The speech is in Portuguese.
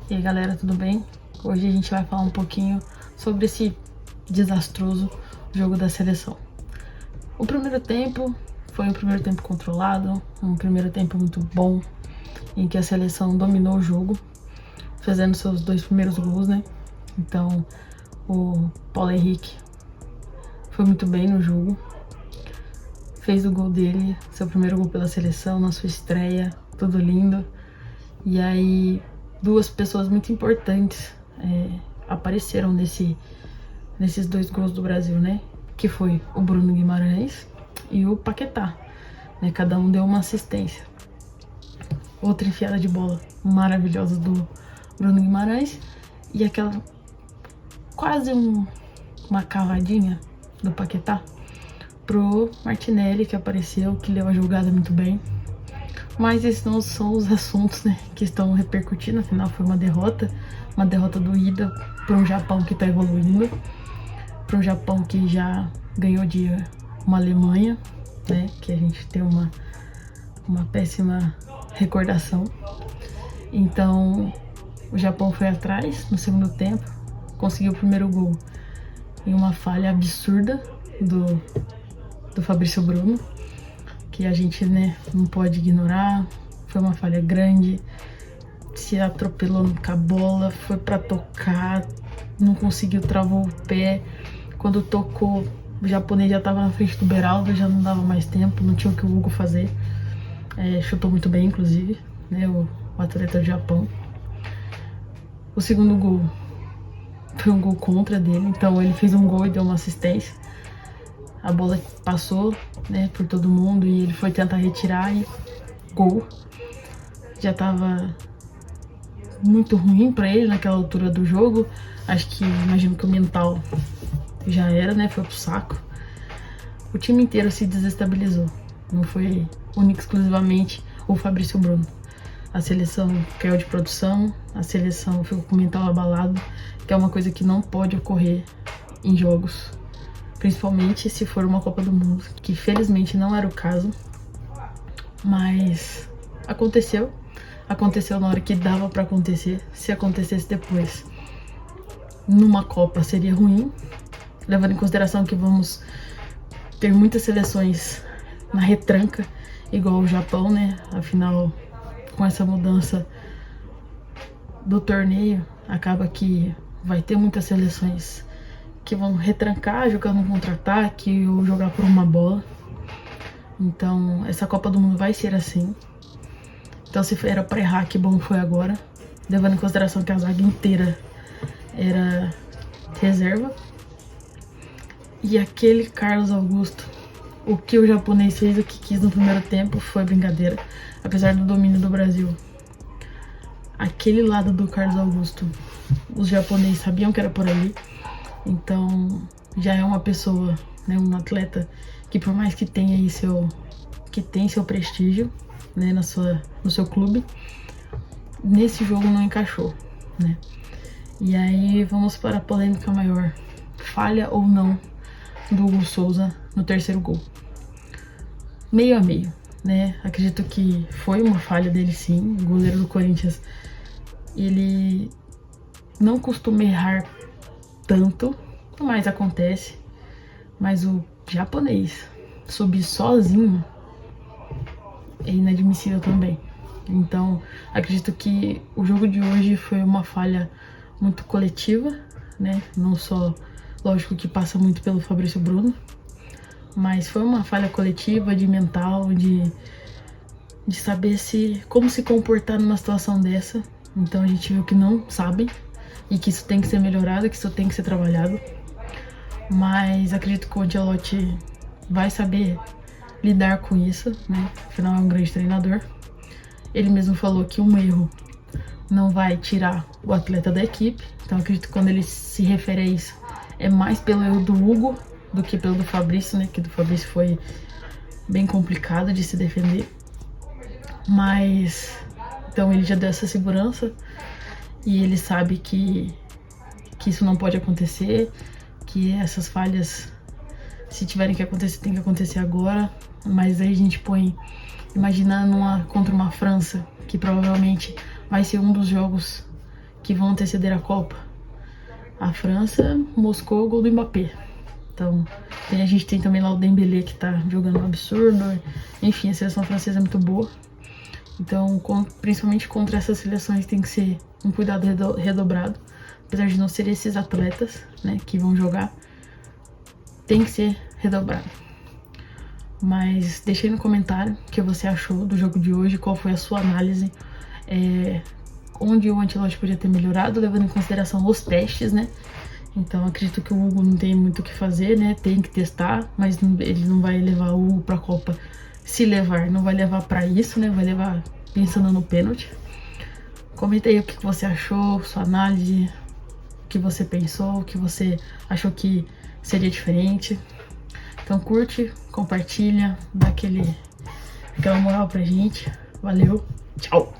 E aí galera, tudo bem? Hoje a gente vai falar um pouquinho sobre esse desastroso jogo da seleção. O primeiro tempo foi um primeiro tempo controlado, um primeiro tempo muito bom, em que a seleção dominou o jogo, fazendo seus 2 primeiros gols, né? Então o Paulo Henrique foi muito bem no jogo, fez o gol dele, seu primeiro gol pela seleção, na sua estreia, tudo lindo. E aí 2 pessoas muito importantes apareceram nesses 2 gols do Brasil, né? Que foi o Bruno Guimarães e o Paquetá, né? Cada um deu uma assistência. Outra enfiada de bola maravilhosa do Bruno Guimarães e aquela quase uma cavadinha do Paquetá pro Martinelli, que apareceu, que leu a jogada muito bem. Mas esses não são os assuntos, né, que estão repercutindo. Afinal, foi uma derrota doída para um Japão que está evoluindo, para um Japão que já ganhou de uma Alemanha, né, que a gente tem uma péssima recordação. Então, o Japão foi atrás no segundo tempo, conseguiu o primeiro gol em uma falha absurda do Fabrício Bruno, que a gente, né, não pode ignorar. Foi uma falha grande, se atropelou com a bola, foi pra tocar, não conseguiu, travou o pé. Quando tocou, o japonês já tava na frente do Beraldo, já não dava mais tempo, não tinha o que o Hugo fazer. Chutou muito bem, inclusive, né, o atleta do Japão. O segundo gol foi um gol contra dele, então ele fez um gol e deu uma assistência. A bola passou, né, por todo mundo e ele foi tentar retirar e gol. Já tava muito ruim pra ele naquela altura do jogo. Acho que, imagino que o mental já era, né, foi pro saco. O time inteiro se desestabilizou. Não foi único exclusivamente o Fabrício Bruno. A seleção caiu de produção, a seleção ficou com o mental abalado, que é uma coisa que não pode ocorrer em jogos. Principalmente se for uma Copa do Mundo, que felizmente não era o caso, mas aconteceu na hora que dava pra acontecer. Se acontecesse depois numa Copa seria ruim, levando em consideração que vamos ter muitas seleções na retranca, igual o Japão, né? Afinal, com essa mudança do torneio, acaba que vai ter muitas seleções que vão retrancar jogando um contra-ataque ou jogar por uma bola. Então, essa Copa do Mundo vai ser assim. Então, se era pra errar, que bom foi agora. Levando em consideração que a zaga inteira era reserva. E aquele Carlos Augusto, o que o japonês fez, o que quis no primeiro tempo, foi brincadeira. Apesar do domínio do Brasil. Aquele lado do Carlos Augusto, os japoneses sabiam que era por ali. Então, já é uma pessoa, né, um atleta que, por mais que tenha aí seu prestígio, né, no seu clube, nesse jogo não encaixou, né? E aí vamos para a polêmica maior. Falha ou não do Hugo Souza no terceiro gol? Meio a meio, né? Acredito que foi uma falha dele, sim. O goleiro do Corinthians, ele não costuma errar tanto, mas acontece. Mas o japonês subir sozinho é inadmissível também. Então, acredito que o jogo de hoje foi uma falha muito coletiva, né? Não só, lógico que passa muito pelo Fabrício Bruno, mas foi uma falha coletiva de mental, de saber como se comportar numa situação dessa. Então a gente viu que não sabem e que isso tem que ser melhorado, que isso tem que ser trabalhado. Mas acredito que o Ancelotti vai saber lidar com isso, né? Afinal é um grande treinador. Ele mesmo falou que um erro não vai tirar o atleta da equipe. Então acredito que quando ele se refere a isso, é mais pelo erro do Hugo do que pelo do Fabrício, né? Que do Fabrício foi bem complicado de se defender. Mas então ele já deu essa segurança e ele sabe que isso não pode acontecer, que essas falhas, se tiverem que acontecer, tem que acontecer agora. Mas aí a gente põe, imaginando contra uma França, que provavelmente vai ser um dos jogos que vão anteceder a Copa? A França, Moscou, gol do Mbappé. Então, a gente tem também lá o Dembélé, que tá jogando um absurdo. Enfim, a seleção francesa é muito boa. Então, principalmente contra essas seleções, tem que ser um cuidado redobrado. Apesar de não ser esses atletas, né, que vão jogar, tem que ser redobrado. Mas deixa aí no comentário o que você achou do jogo de hoje, qual foi a sua análise, onde o Ancelotti podia ter melhorado, levando em consideração os testes, né? Então acredito que o Hugo não tem muito o que fazer, né? Tem que testar, mas ele não vai levar o Hugo pra Copa. Se levar, não vai levar pra isso, né? Vai levar pensando no pênalti. Comenta aí o que você achou, sua análise, o que você pensou, o que você achou que seria diferente. Então curte, compartilha, dá aquela moral pra gente. Valeu, tchau!